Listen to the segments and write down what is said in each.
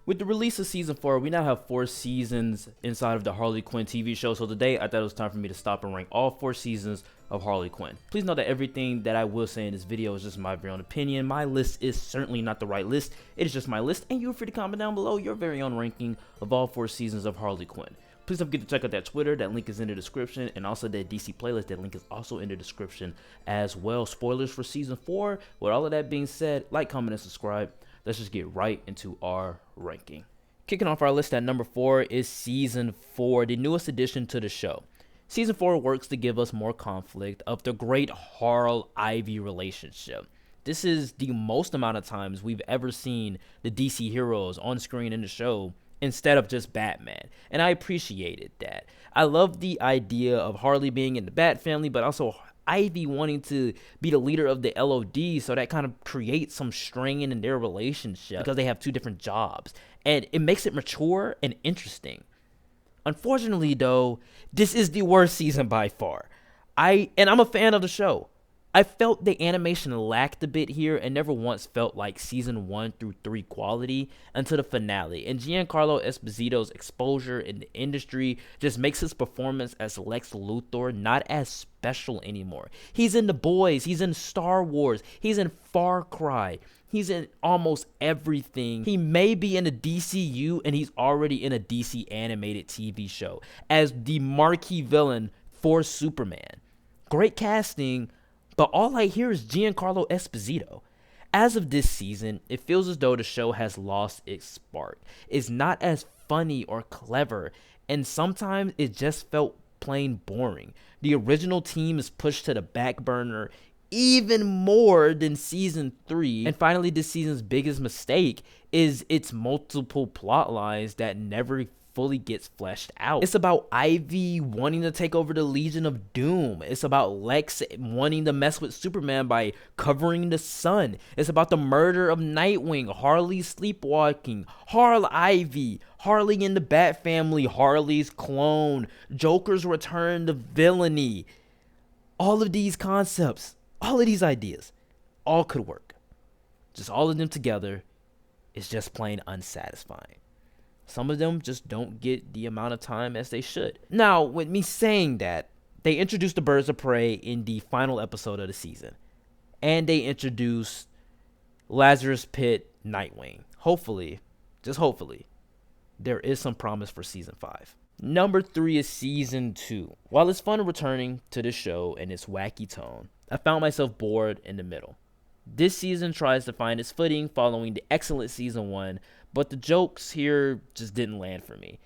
With the release of season 4, we now have 4 seasons inside of the Harley Quinn TV show. So today, I thought it was time for me to stop and rank all 4 seasons of Harley Quinn. Please note that everything that I will say in this video is just my very own opinion. My list is certainly not the right list. It is just my list, and you're free to comment down below your very own ranking of all 4 seasons of Harley Quinn. Please don't forget to check out that Twitter. That link is in the description, and also that DC playlist. That link is also in the description as well. Spoilers for season 4. With all of that being said, like, comment, and subscribe. Let's just get right into our ranking. Kicking off our list at number 4 is season 4, the newest addition to the show. Season 4 works to give us more conflict of the great Harl-Ivy relationship. This is the most amount of times we've ever seen the DC heroes on screen in the show instead of just Batman, and I appreciated that. I love the idea of Harley being in the Bat family, but also Ivy wanting to be the leader of the LOD, so that kind of creates some strain in their relationship because they have 2 different jobs, and it makes it mature and interesting. Unfortunately, though, this is the worst season by far. I'm a fan of the show. I felt the animation lacked a bit here and never once felt like season 1 through 3 quality until the finale. And Giancarlo Esposito's exposure in the industry just makes his performance as Lex Luthor not as special anymore. He's in The Boys, he's in Star Wars, he's in Far Cry. He's in almost everything. He may be in the DCU, and he's already in a DC animated TV show as the marquee villain for Superman. Great casting, but all I hear is Giancarlo Esposito. As of this season, it feels as though the show has lost its spark. It's not as funny or clever, and sometimes it just felt plain boring. The original team is pushed to the back burner even more than season 3. And finally, this season's biggest mistake is its multiple plot lines that never fully gets fleshed out. It's about Ivy wanting to take over the Legion of Doom. It's about Lex wanting to mess with Superman by covering the sun. It's about the murder of Nightwing, Harley sleepwalking, Harl-Ivy, Harley in the Bat family, Harley's clone, Joker's return to villainy. All of these concepts, all of these ideas, all could work. Just all of them together is just plain unsatisfying. Some of them just don't get the amount of time as they should. Now, with me saying that, they introduced the Birds of Prey in the final episode of the season. And they introduced Lazarus Pit Nightwing. Hopefully, just hopefully, there is some promise for season 5. Number 3 is season 2. While it's fun returning to the show and its wacky tone, I found myself bored in the middle. This season tries to find its footing following the excellent season 1, but the jokes here just didn't land for me.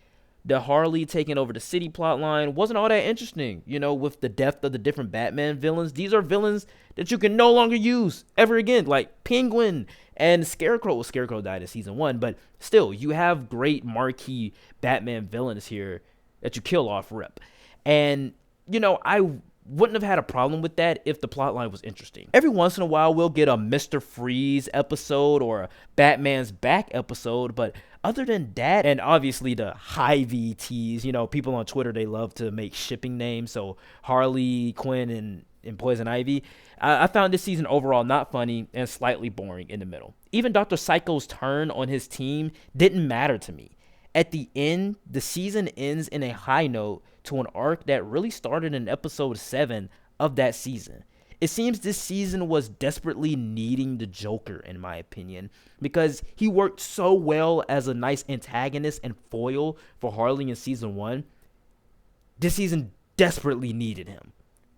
The Harley taking over the city plotline wasn't all that interesting, with the depth of the different Batman villains. These are villains that you can no longer use ever again, like Penguin and Scarecrow. Well, Scarecrow died in season 1, but still, you have great marquee Batman villains here that you kill off rip. And, I wouldn't have had a problem with that if the plotline was interesting. Every once in a while, we'll get a Mr. Freeze episode or a Batman's Back episode, but other than that, and obviously the Hy-Vee tease, people on Twitter, they love to make shipping names, so Harley Quinn and Poison Ivy, I found this season overall not funny and slightly boring in the middle. Even Dr. Psycho's turn on his team didn't matter to me. At the end, the season ends in a high note to an arc that really started in episode 7 of that season. It seems this season was desperately needing the Joker, in my opinion, because he worked so well as a nice antagonist and foil for Harley in season 1. This season desperately needed him.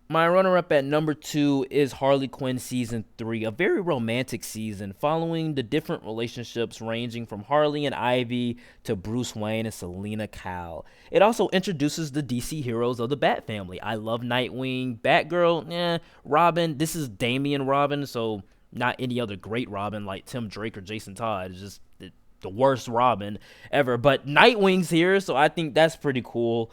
My runner-up at number 2 is Harley Quinn Season 3, a very romantic season following the different relationships ranging from Harley and Ivy to Bruce Wayne and Selina Kyle. It also introduces the DC heroes of the Bat family. I love Nightwing, Batgirl, Robin. This is Damian Robin, so not any other great Robin like Tim Drake or Jason Todd. It's just the worst Robin ever. But Nightwing's here, so I think that's pretty cool.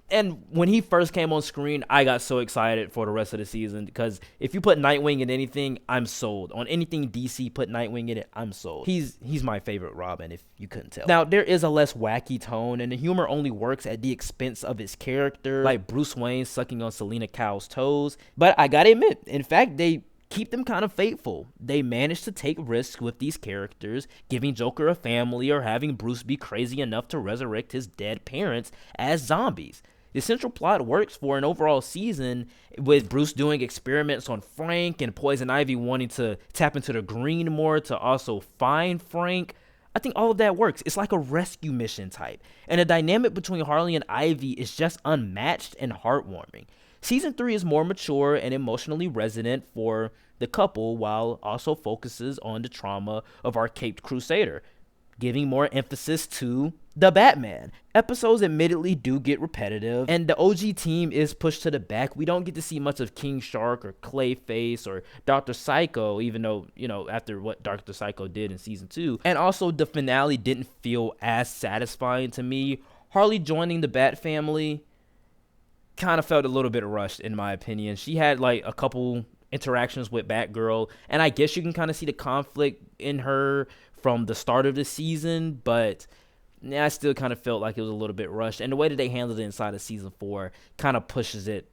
And when he first came on screen, I got so excited for the rest of the season because if you put Nightwing in anything, I'm sold. On anything DC put Nightwing in it, I'm sold. He's my favorite Robin, if you couldn't tell. Now, there is a less wacky tone, and the humor only works at the expense of his character, like Bruce Wayne sucking on Selina Kyle's toes. But I gotta admit, in fact, they keep them kind of faithful. They managed to take risks with these characters, giving Joker a family or having Bruce be crazy enough to resurrect his dead parents as zombies. The central plot works for an overall season, with Bruce doing experiments on Frank and Poison Ivy wanting to tap into the green more to also find Frank. I think all of that works. It's like a rescue mission type. And the dynamic between Harley and Ivy is just unmatched and heartwarming. Season 3 is more mature and emotionally resonant for the couple, while also focuses on the trauma of our Caped Crusader, giving more emphasis to the Batman. Episodes admittedly do get repetitive, and the OG team is pushed to the back. We don't get to see much of King Shark or Clayface or Dr. Psycho, even though, after what Dr. Psycho did in season 2. And also, the finale didn't feel as satisfying to me. Harley joining the Bat family kind of felt a little bit rushed, in my opinion. She had like a couple interactions with Batgirl, and I guess you can kind of see the conflict in her from the start of the season, but I still kind of felt like it was a little bit rushed, and the way that they handled it inside of season 4 kind of pushes it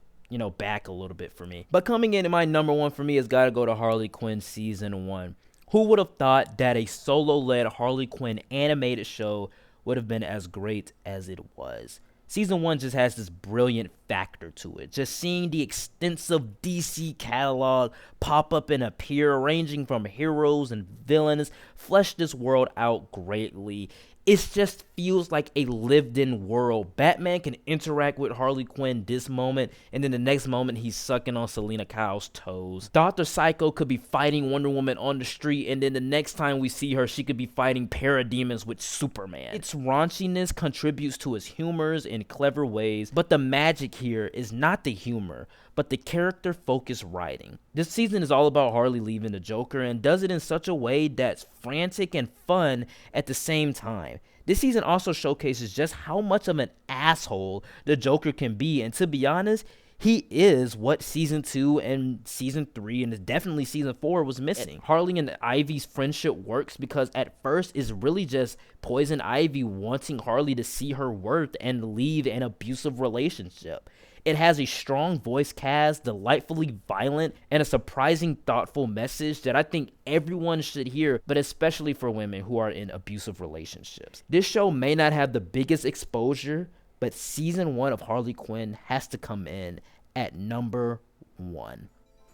back a little bit for me. But coming in at my number 1 for me has got to go to Harley Quinn season 1. Who would have thought that a solo-led Harley Quinn animated show would have been as great as it was? Season 1 just has this brilliant factor to it. Just seeing the extensive DC catalog pop up and appear, ranging from heroes and villains, flesh this world out greatly. It just feels like a lived-in world. Batman can interact with Harley Quinn this moment, and then the next moment he's sucking on Selena Kyle's toes. Dr. Psycho could be fighting Wonder Woman on the street, and then the next time we see her, she could be fighting parademons with Superman. Its raunchiness contributes to its humors in clever ways, but the magic here is not the humor, but the character-focused writing. This season is all about Harley leaving the Joker, and does it in such a way that's frantic and fun at the same time. This season also showcases just how much of an asshole the Joker can be, and to be honest, he is what season 2 and season 3 and definitely season 4 was missing. Harley and Ivy's friendship works because at first it's really just Poison Ivy wanting Harley to see her worth and leave an abusive relationship. It has a strong voice cast, delightfully violent, and a surprising thoughtful message that I think everyone should hear, but especially for women who are in abusive relationships. This show may not have the biggest exposure, but season 1 of Harley Quinn has to come in at number 1.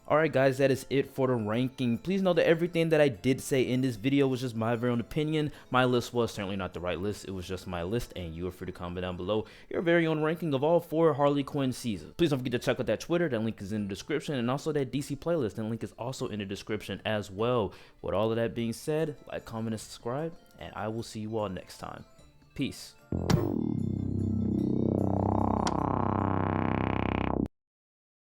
Alright guys, that is it for the ranking. Please know that everything that I did say in this video was just my very own opinion. My list was certainly not the right list. It was just my list, and you are free to comment down below your very own ranking of all 4 Harley Quinn seasons. Please don't forget to check out that Twitter. That link is in the description, and also that DC playlist. That link is also in the description as well. With all of that being said, like, comment, and subscribe, and I will see you all next time. Peace.